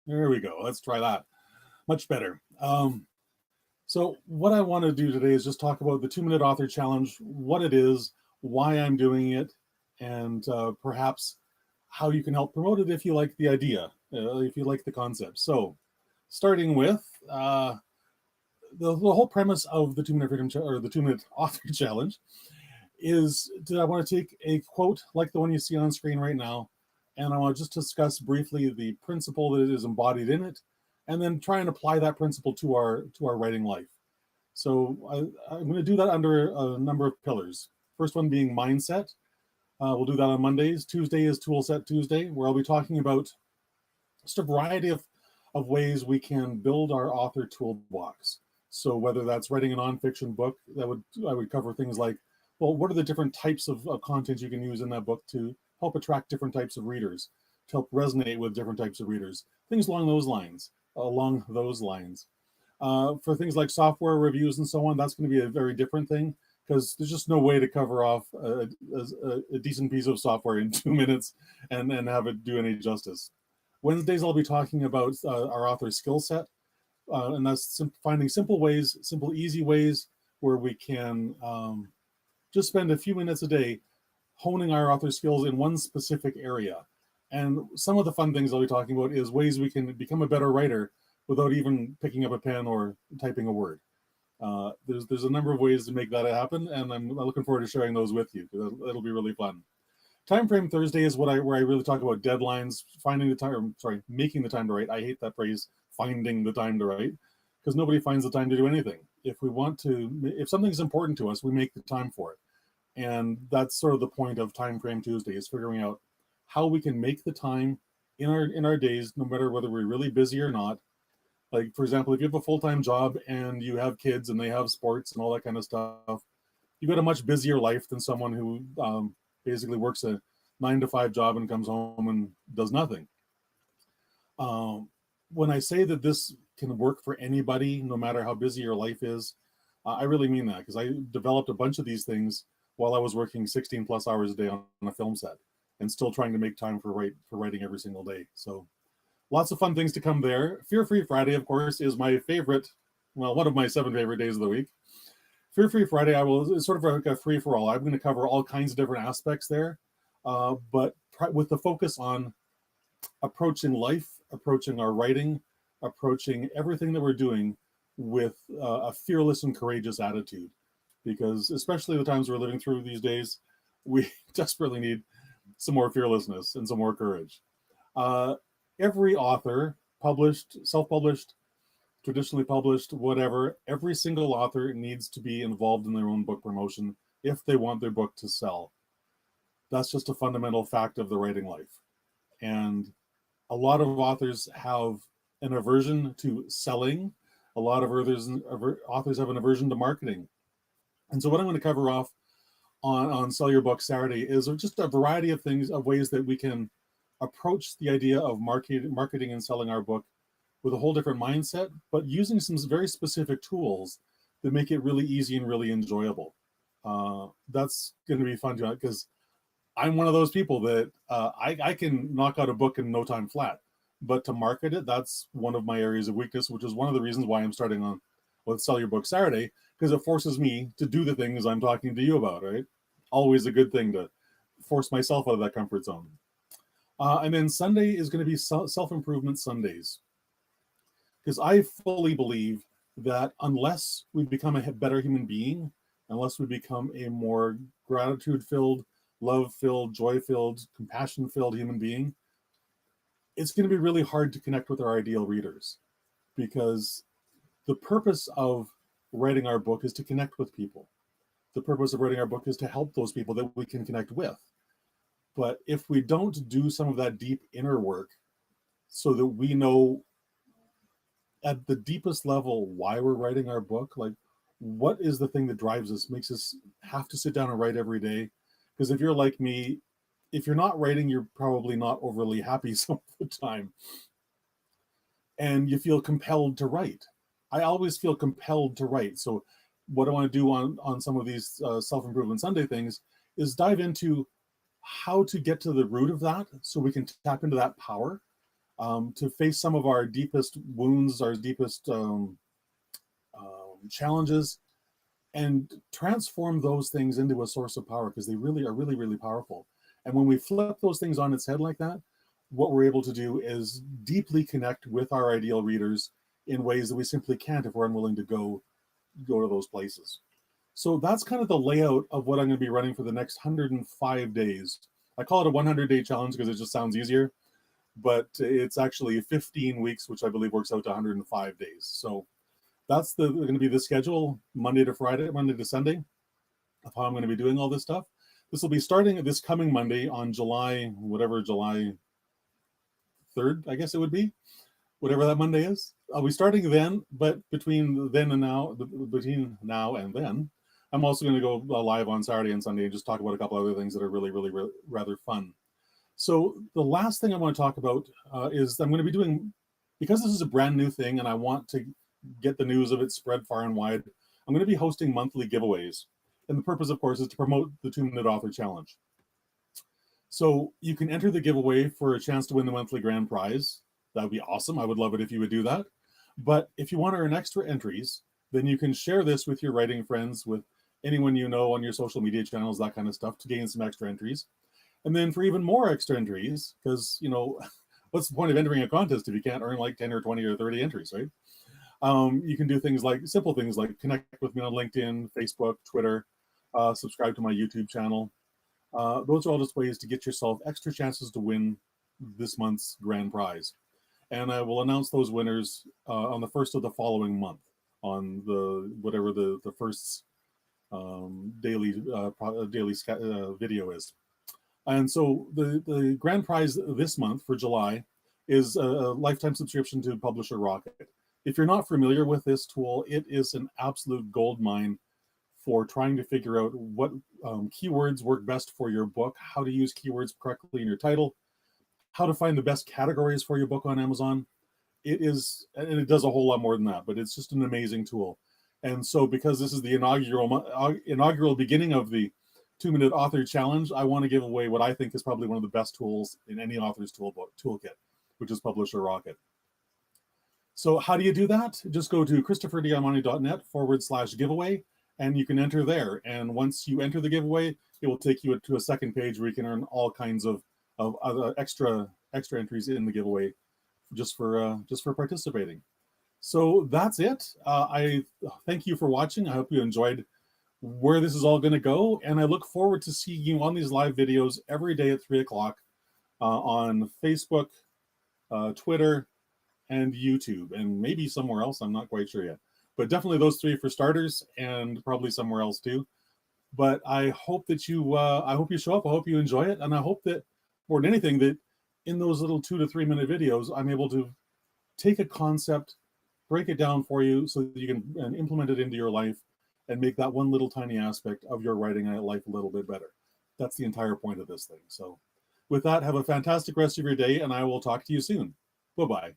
There we go. Let's try that. Much better. So what I want to do today is just talk about the 2-minute author challenge, what it is, why I'm doing it, and perhaps how you can help promote it if you like the idea, if you like the concept. So starting with the whole premise of the 2-minute freedom or the 2-minute author challenge is that I want to take a quote like the one you see on screen right now, and I want to just discuss briefly the principle that is embodied in it, and then try and apply that principle to our writing life. So I'm going to do that under a number of pillars. First one being mindset. We'll do that on Mondays. Tuesday is Toolset Tuesday, where I'll be talking about just a variety of ways we can build our author toolbox. So whether that's writing a nonfiction book, I would cover things like, well, what are the different types of content you can use in that book to help attract different types of readers, to help resonate with different types of readers, things along those lines. For things like software reviews and so on, that's going to be a very different thing, because there's just no way to cover off a decent piece of software in 2 minutes and have it do any justice. Wednesdays, I'll be talking about our author skill set, and that's finding simple ways, simple, easy ways where we can just spend a few minutes a day honing our author skills in one specific area. And some of the fun things I'll be talking about is ways we can become a better writer without even picking up a pen or typing a word. There's a number of ways to make that happen, and I'm looking forward to sharing those with you. It'll be really fun. Timeframe Thursday is where I really talk about deadlines, making the time to write. I hate that phrase, finding the time to write, because nobody finds the time to do anything. If something's important to us, we make the time for it. And that's sort of the point of Timeframe Tuesday, is figuring out how we can make the time in our days, no matter whether we're really busy or not. Like, for example, if you have a full-time job and you have kids and they have sports and all that kind of stuff, you've got a much busier life than someone who basically works a 9-to-5 job and comes home and does nothing. When I say that this can work for anybody, no matter how busy your life is, I really mean that, because I developed a bunch of these things while I was working 16 plus hours a day on a film set and still trying to make time for writing every single day. So lots of fun things to come there. Fear Free Friday, of course, is my favorite, one of my 7 favorite days of the week. Fear Free Friday, it's sort of like a free for all. I'm going to cover all kinds of different aspects there, but with the focus on approaching life, approaching our writing, approaching everything that we're doing with a fearless and courageous attitude. Because especially the times we're living through these days, we desperately need some more fearlessness and some more courage. Every author, published, self-published, traditionally published, whatever, every single author needs to be involved in their own book promotion if they want their book to sell. That's just a fundamental fact of the writing life. And a lot of authors have an aversion to selling. A lot of authors have an aversion to marketing. And so what I'm going to cover off on Sell Your Book Saturday is just a variety of things, of ways that we can approach the idea of marketing and selling our book with a whole different mindset, but using some very specific tools that make it really easy and really enjoyable. That's going to be fun to, because I'm one of those people that I can knock out a book in no time flat, but to market it, that's one of my areas of weakness, which is one of the reasons why I'm starting on with Sell Your Book Saturday, because it forces me to do the things I'm talking to you about, right? Always a good thing to force myself out of that comfort zone. And then Sunday is going to be self-improvement Sundays, because I fully believe that unless we become a better human being, unless we become a more gratitude-filled, love-filled, joy-filled, compassion-filled human being, it's going to be really hard to connect with our ideal readers, because the purpose of writing our book is to connect with people. The purpose of writing our book is to help those people that we can connect with. But if we don't do some of that deep inner work so that we know at the deepest level why we're writing our book, like what is the thing that drives us, makes us have to sit down and write every day? Because if you're like me, if you're not writing, you're probably not overly happy some of the time. And you feel compelled to write. I always feel compelled to write. So what I want to do on some of these self-improvement Sunday things is dive into how to get to the root of that so we can tap into that power. to face some of our deepest wounds, our deepest challenges, and transform those things into a source of power, because they really are really, really powerful. And when we flip those things on its head like that, what we're able to do is deeply connect with our ideal readers in ways that we simply can't if we're unwilling to go to those places. So that's kind of the layout of what I'm going to be running for the next 105 days. I call it a 100-day challenge because it just sounds easier, but it's actually 15 weeks, which I believe works out to 105 days. So that's going to be the schedule, Monday to Friday, Monday to Sunday, of how I'm going to be doing all this stuff. This will be starting this coming Monday on July 3rd, I guess it would be, whatever that Monday is. I'll be starting then, but between now and then, I'm also going to go live on Saturday and Sunday and just talk about a couple other things that are really, really, really rather fun. So the last thing I want to talk about is I'm going to be doing, because this is a brand new thing and I want to get the news of it spread far and wide, I'm going to be hosting monthly giveaways. And the purpose, of course, is to promote the 2-Minute Author Challenge. So you can enter the giveaway for a chance to win the monthly grand prize. That would be awesome. I would love it if you would do that. But if you want to earn extra entries, then you can share this with your writing friends, with anyone you know on your social media channels, that kind of stuff, to gain some extra entries. And then for even more extra entries, because, you know, what's the point of entering a contest if you can't earn like 10 or 20 or 30 entries, right? You can do things like, simple things like connect with me on LinkedIn, Facebook, Twitter, subscribe to my YouTube channel. Those are all just ways to get yourself extra chances to win this month's grand prize. And I will announce those winners on the first of the following month, on the first daily video is. And so the grand prize this month for July is a lifetime subscription to Publisher Rocket. If you're not familiar with this tool, it is an absolute gold mine for trying to figure out what keywords work best for your book, how to use keywords correctly in your title, how to find the best categories for your book on Amazon. It is, and it does a whole lot more than that, but it's just an amazing tool. And so because this is the inaugural beginning of the 2-Minute Author Challenge, I want to give away what I think is probably one of the best tools in any author's toolkit, which is Publisher Rocket. So how do you do that? Just go to christopherdiamani.net/giveaway, and you can enter there. And once you enter the giveaway, it will take you to a second page where you can earn all kinds of other extra entries in the giveaway just for participating. So that's it. I thank you for watching. I hope you enjoyed where this is all going to go, and I look forward to seeing you on these live videos every day at 3 o'clock on Facebook, Twitter, and YouTube, and maybe somewhere else. I'm not quite sure yet, but definitely those 3 for starters, and probably somewhere else too. But I hope that you show up. I hope you enjoy it, and I hope that more than anything that in those little 2 to 3 minute videos, I'm able to take a concept, break it down for you so that you can implement it into your life and make that one little tiny aspect of your writing life a little bit better. That's the entire point of this thing. So with that, have a fantastic rest of your day, and I will talk to you soon. Bye-bye.